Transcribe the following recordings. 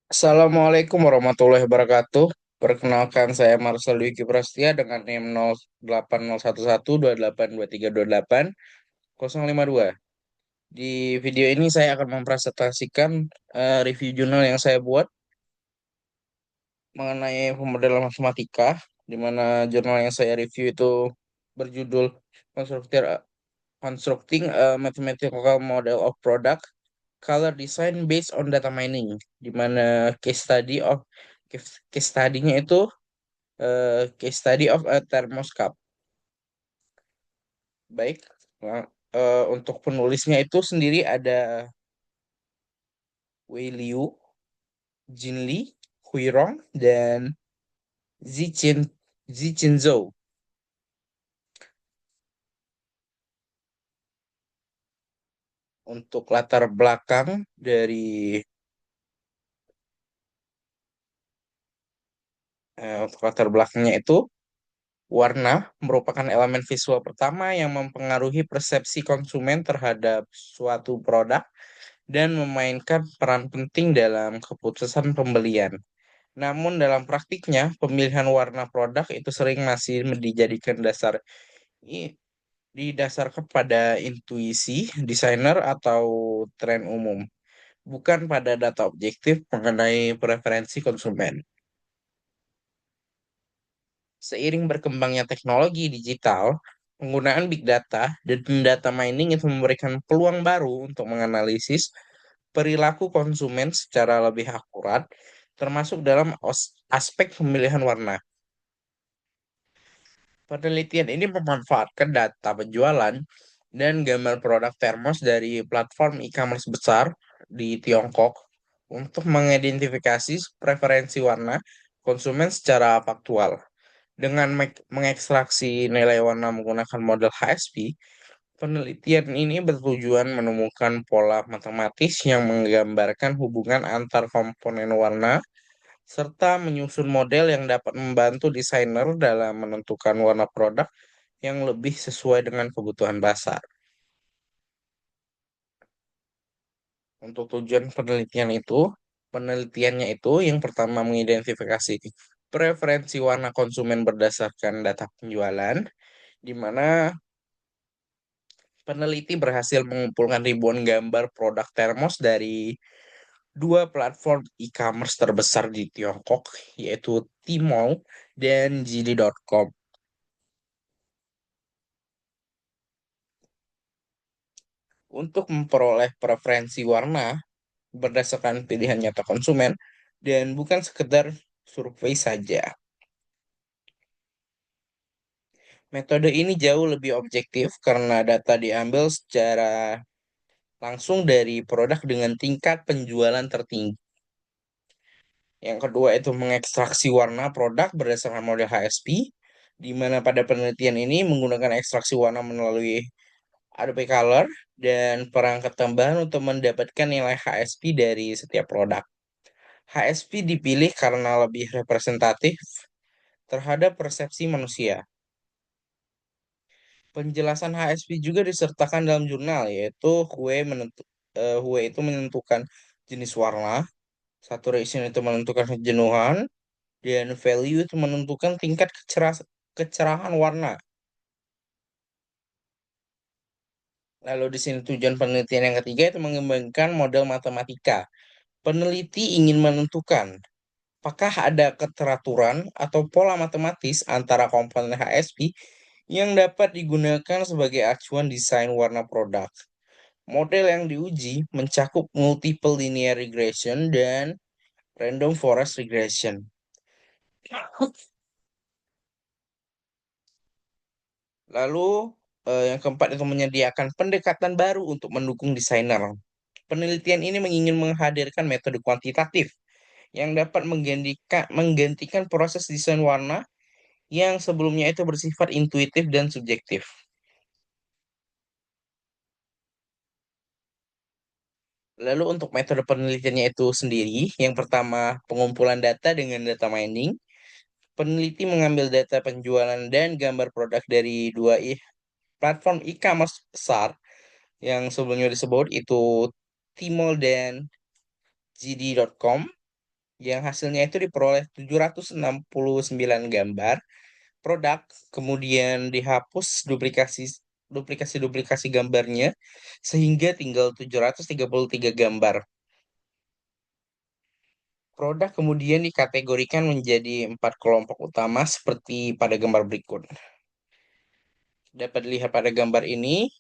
Assalamualaikum warahmatullahi wabarakatuh. Perkenalkan saya Marcel Wiki Prastia dengan NIM 08011282328052. Di video ini saya akan mempresentasikan review jurnal yang saya buat mengenai pemodelan matematika, di mana jurnal yang saya review itu berjudul Constructing, Constructing a Mathematical Model of Product Color Design Based on Data Mining, di mana case study-nya itu case study of a thermos cup. Baik, nah, untuk penulisnya itu sendiri ada Wei Liu, Jin Li, Hui Rong, dan Zichin Zhou. Untuk latar belakang dari untuk latar belakangnya itu, warna merupakan elemen visual pertama yang mempengaruhi persepsi konsumen terhadap suatu produk dan memainkan peran penting dalam keputusan pembelian. Namun dalam praktiknya, pemilihan warna produk itu sering masih dijadikan i- didasarkan pada intuisi desainer atau tren umum, bukan pada data objektif mengenai preferensi konsumen. Seiring berkembangnya teknologi digital, penggunaan big data dan data mining itu memberikan peluang baru untuk menganalisis perilaku konsumen secara lebih akurat, termasuk dalam aspek pemilihan warna. Penelitian ini memanfaatkan data penjualan dan gambar produk termos dari platform e-commerce besar di Tiongkok untuk mengidentifikasi preferensi warna konsumen secara faktual. Dengan mengekstraksi nilai warna menggunakan model HSP, penelitian ini bertujuan menemukan pola matematis yang menggambarkan hubungan antar komponen warna serta menyusun model yang dapat membantu desainer dalam menentukan warna produk yang lebih sesuai dengan kebutuhan pasar. Untuk tujuan penelitiannya itu yang pertama mengidentifikasi preferensi warna konsumen berdasarkan data penjualan, di mana peneliti berhasil mengumpulkan ribuan gambar produk termos dari dua platform e-commerce terbesar di Tiongkok, yaitu Tmall dan JD.com. Untuk memperoleh preferensi warna berdasarkan pilihan nyata konsumen dan bukan sekedar survei saja. Metode ini jauh lebih objektif karena data diambil secara langsung dari produk dengan tingkat penjualan tertinggi. Yang kedua itu mengekstraksi warna produk berdasarkan model HSP, di mana pada penelitian ini menggunakan ekstraksi warna melalui Adobe Color dan perangkat tambahan untuk mendapatkan nilai HSP dari setiap produk. HSP dipilih karena lebih representatif terhadap persepsi manusia. Penjelasan HSP juga disertakan dalam jurnal, yaitu Hue itu menentukan jenis warna, saturation itu menentukan kejenuhan, dan value itu menentukan tingkat kecerahan warna. Lalu di sini tujuan penelitian yang ketiga itu mengembangkan model matematika. Peneliti ingin menentukan apakah ada keteraturan atau pola matematis antara komponen HSP yang dapat digunakan sebagai acuan desain warna produk. Model yang diuji mencakup multiple linear regression dan random forest regression. Lalu yang keempat itu menyediakan pendekatan baru untuk mendukung desainer. Penelitian ini ingin menghadirkan metode kuantitatif yang dapat menggantikan proses desain warna yang sebelumnya itu bersifat intuitif dan subjektif. Lalu untuk metode penelitiannya itu sendiri, yang pertama pengumpulan data dengan data mining. Peneliti mengambil data penjualan dan gambar produk dari platform e-commerce besar yang sebelumnya disebut itu Tmall dan JD.com. yang hasilnya itu diperoleh 769 gambar produk, kemudian dihapus duplikasi gambarnya sehingga tinggal 733 gambar. Produk kemudian dikategorikan menjadi 4 kelompok utama seperti pada gambar berikut. Dapat dilihat pada gambar ini,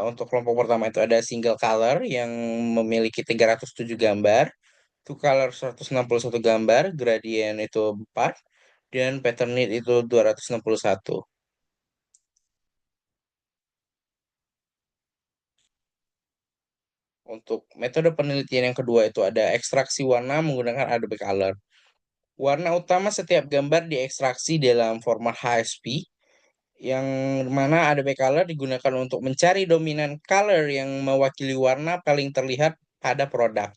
untuk kelompok pertama itu ada single color yang memiliki 307 gambar, two color 161 gambar, gradient itu 4, dan pattern knit itu 261. Untuk metode penelitian yang kedua itu ada ekstraksi warna menggunakan Adobe Color. Warna utama setiap gambar diekstraksi dalam format HSP, yang mana Adobe Color digunakan untuk mencari dominan color yang mewakili warna paling terlihat pada produk.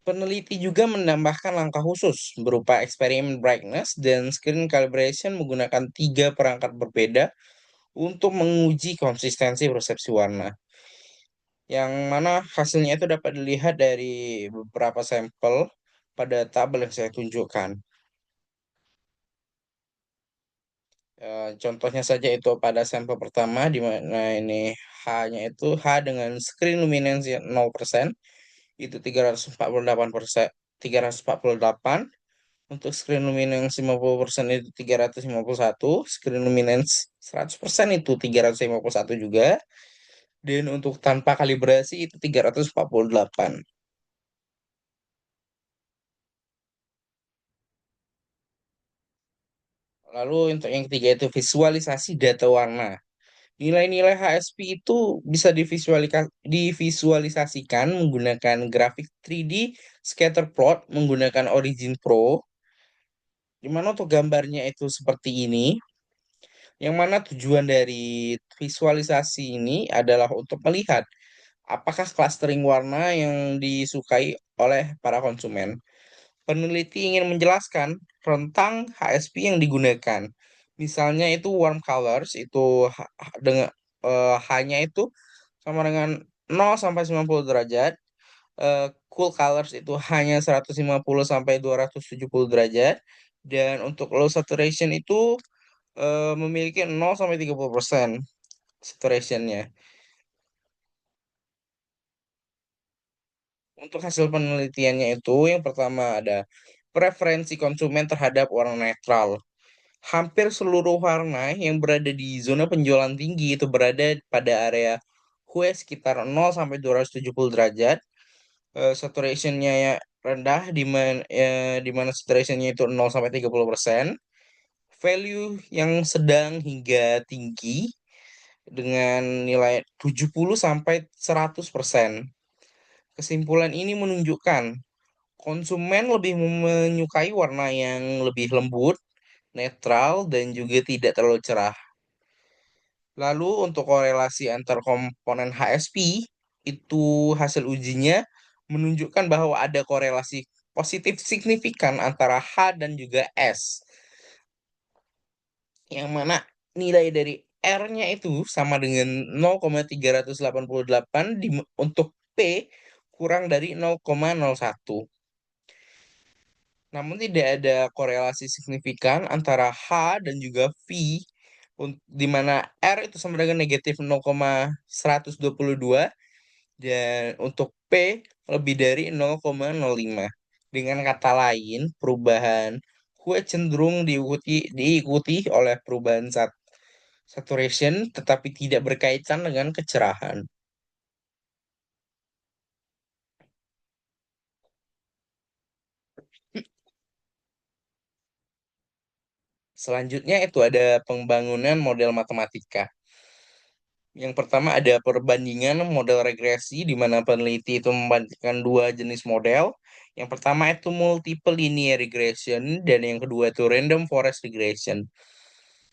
Peneliti juga menambahkan langkah khusus berupa eksperimen brightness dan screen calibration menggunakan 3 perangkat berbeda untuk menguji konsistensi persepsi warna. Yang mana hasilnya itu dapat dilihat dari beberapa sampel pada tabel yang saya tunjukkan. Contohnya saja itu pada sampel pertama di mana ini H-nya itu H dengan screen luminance 0%, itu 348%, 348. Untuk screen luminance 50% itu 351, screen luminance 100% itu 351 juga, dan untuk tanpa kalibrasi itu 348. Lalu untuk yang ketiga itu visualisasi data warna. Nilai-nilai HSP itu bisa divisualisasikan menggunakan grafik 3D scatter plot menggunakan Origin Pro, di mana untuk gambarnya itu seperti ini, yang mana tujuan dari visualisasi ini adalah untuk melihat apakah clustering warna yang disukai oleh para konsumen. Peneliti ingin menjelaskan rentang HSP yang digunakan. Misalnya itu warm colors itu dengan H-nya itu sama dengan 0 sampai 90 derajat. Cool colors itu hanya 150 sampai 270 derajat. Dan untuk low saturation itu memiliki 0 sampai 30% saturationnya. Untuk hasil penelitiannya itu yang pertama ada preferensi konsumen terhadap warna netral. Hampir seluruh warna yang berada di zona penjualan tinggi itu berada pada area hue sekitar 0 sampai 270 derajat. Saturationnya ya rendah di mana saturationnya itu 0 sampai 30%. Value yang sedang hingga tinggi dengan nilai 70 sampai 100%. Kesimpulan ini menunjukkan konsumen lebih menyukai warna yang lebih lembut, netral, dan juga tidak terlalu cerah. Lalu untuk korelasi antar komponen HSP, itu hasil ujinya menunjukkan bahwa ada korelasi positif signifikan antara H dan juga S, yang mana nilai dari R-nya itu sama dengan 0,388 untuk P kurang dari 0,01. Namun tidak ada korelasi signifikan antara H dan juga V, di mana R itu sama dengan negatif 0,122 dan untuk P lebih dari 0,05. Dengan kata lain, perubahan hue cenderung diikuti oleh perubahan saturation tetapi tidak berkaitan dengan kecerahan. Selanjutnya itu ada pembangunan model matematika. Yang pertama ada perbandingan model regresi di mana peneliti itu membandingkan dua jenis model. Yang pertama itu multiple linear regression dan yang kedua itu random forest regression.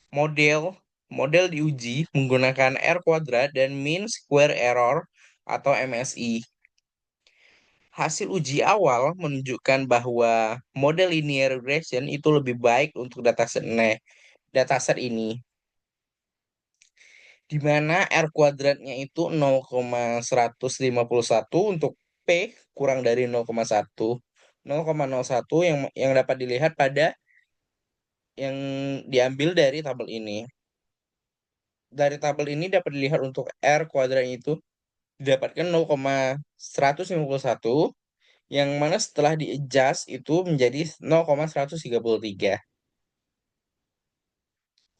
Model model diuji menggunakan R kuadrat dan mean square error atau MSE. Hasil uji awal menunjukkan bahwa model linear regression itu lebih baik untuk dataset ini, di mana R kuadratnya itu 0,151 untuk P kurang dari 0,1. 0,01 yang dapat dilihat pada yang diambil dari tabel ini. Dari tabel ini dapat dilihat untuk R kuadratnya itu didapatkan 0,151 yang mana setelah di-adjust itu menjadi 0,133.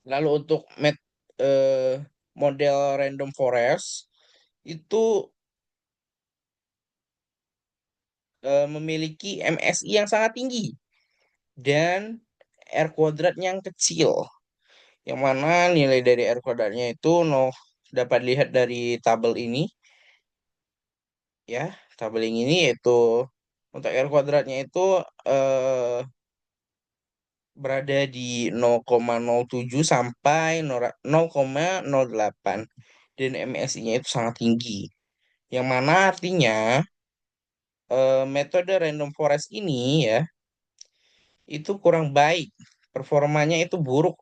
Lalu untuk eh, model random forest itu memiliki MSI yang sangat tinggi dan R kuadrat yang kecil. Yang mana nilai dari R kuadratnya itu dapat dilihat dari tabel ini ya. Tabel yang ini yaitu untuk R kuadratnya itu eh, berada di 0,07 sampai 0,08 dan MSI-nya itu sangat tinggi. Yang mana artinya metode random forest ini ya itu kurang baik. Performanya itu buruk,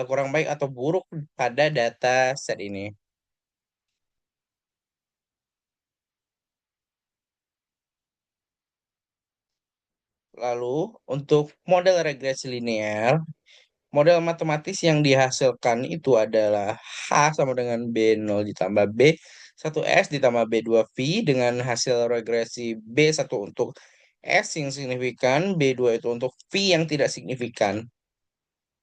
kurang baik atau buruk pada data set ini. Lalu untuk model regresi linear, model matematis yang dihasilkan itu adalah H sama dengan B0 ditambah B1S ditambah B2V dengan hasil regresi B1 untuk S yang signifikan, B2 itu untuk V yang tidak signifikan.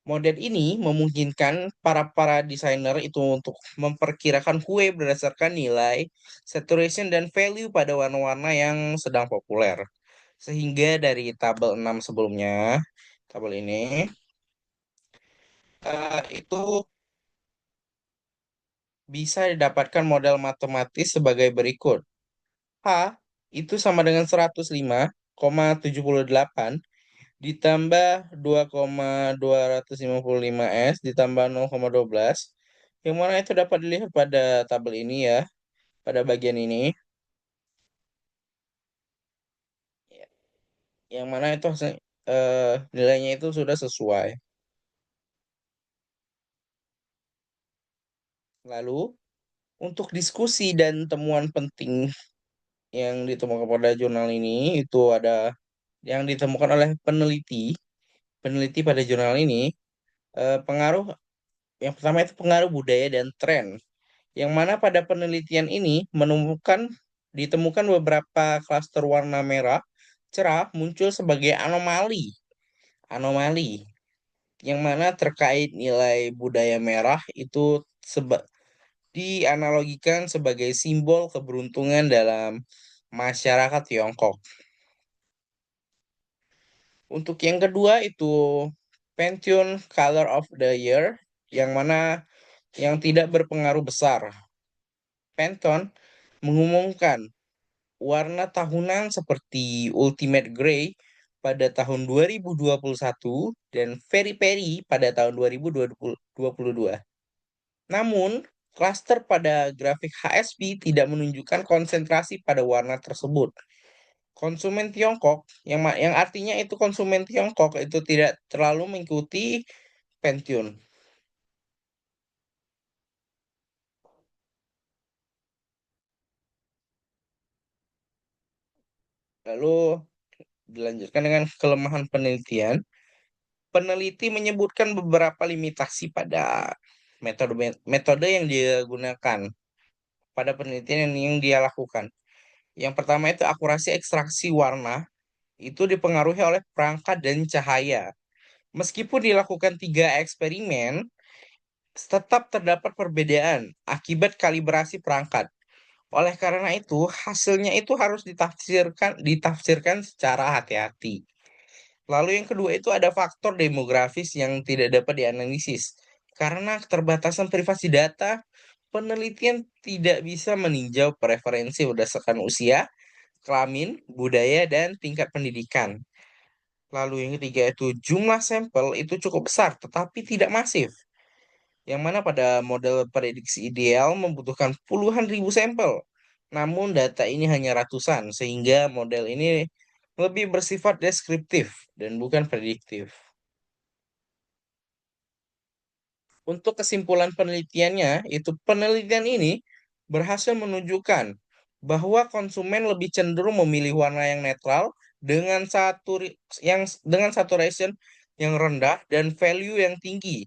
Model ini memungkinkan para desainer itu untuk memperkirakan kue berdasarkan nilai saturation dan value pada warna-warna yang sedang populer. Sehingga dari tabel 6 sebelumnya, tabel ini itu bisa didapatkan model matematis sebagai berikut. H itu sama dengan 105,78 ditambah 2,255 S ditambah 0,12 yang mana itu dapat dilihat pada tabel ini ya, pada bagian ini yang mana itu nilainya itu sudah sesuai. Lalu untuk diskusi dan temuan penting yang ditemukan pada jurnal ini itu ada yang ditemukan oleh peneliti peneliti pada jurnal ini, pengaruh yang pertama itu pengaruh budaya dan tren yang mana pada penelitian ini ditemukan beberapa klaster warna merah cerah muncul sebagai anomali anomali yang mana terkait nilai budaya merah itu dianalogikan sebagai simbol keberuntungan dalam masyarakat Tiongkok. Untuk yang kedua itu Pantone Color of the Year yang mana yang tidak berpengaruh besar. Pantone mengumumkan warna tahunan seperti Ultimate Grey pada tahun 2021 dan Very Peri pada tahun 2022. Namun, klaster pada grafik HSP tidak menunjukkan konsentrasi pada warna tersebut. Konsumen Tiongkok, yang artinya itu konsumen Tiongkok itu tidak terlalu mengikuti Pantone. Lalu dilanjutkan dengan kelemahan penelitian. Peneliti menyebutkan beberapa limitasi pada metode metode yang dia gunakan pada penelitian yang dia lakukan. Yang pertama itu akurasi ekstraksi warna itu dipengaruhi oleh perangkat dan cahaya. Meskipun dilakukan 3 eksperimen, tetap terdapat perbedaan akibat kalibrasi perangkat. Oleh karena itu, hasilnya itu harus ditafsirkan secara hati-hati. Lalu yang kedua itu ada faktor demografis yang tidak dapat dianalisis. Karena keterbatasan privasi data, penelitian tidak bisa meninjau preferensi berdasarkan usia, kelamin, budaya, dan tingkat pendidikan. Lalu yang ketiga itu jumlah sampel itu cukup besar tetapi tidak masif. Yang mana pada model prediksi ideal membutuhkan puluhan ribu sampel. Namun data ini hanya ratusan sehingga model ini lebih bersifat deskriptif dan bukan prediktif. Untuk kesimpulan penelitiannya, itu penelitian ini berhasil menunjukkan bahwa konsumen lebih cenderung memilih warna yang netral dengan dengan saturation yang rendah dan value yang tinggi.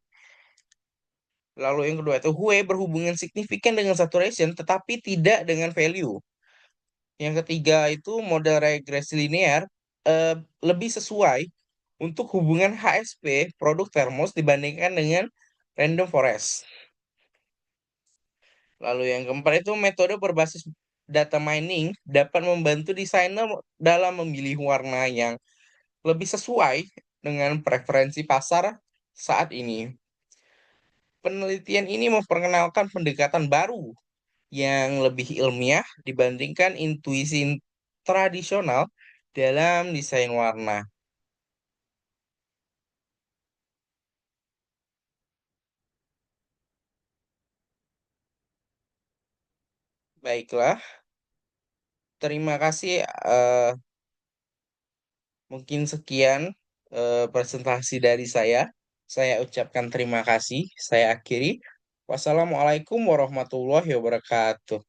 Lalu yang kedua itu Hue berhubungan signifikan dengan saturation tetapi tidak dengan value. Yang ketiga itu model regresi linear eh, lebih sesuai untuk hubungan HSP produk termos dibandingkan dengan random forest. Lalu yang keempat itu metode berbasis data mining dapat membantu desainer dalam memilih warna yang lebih sesuai dengan preferensi pasar saat ini. Penelitian ini memperkenalkan pendekatan baru yang lebih ilmiah dibandingkan intuisi tradisional dalam desain warna. Baiklah, terima kasih. Mungkin sekian presentasi dari saya. Saya ucapkan terima kasih. Saya akhiri. Wassalamualaikum warahmatullahi wabarakatuh.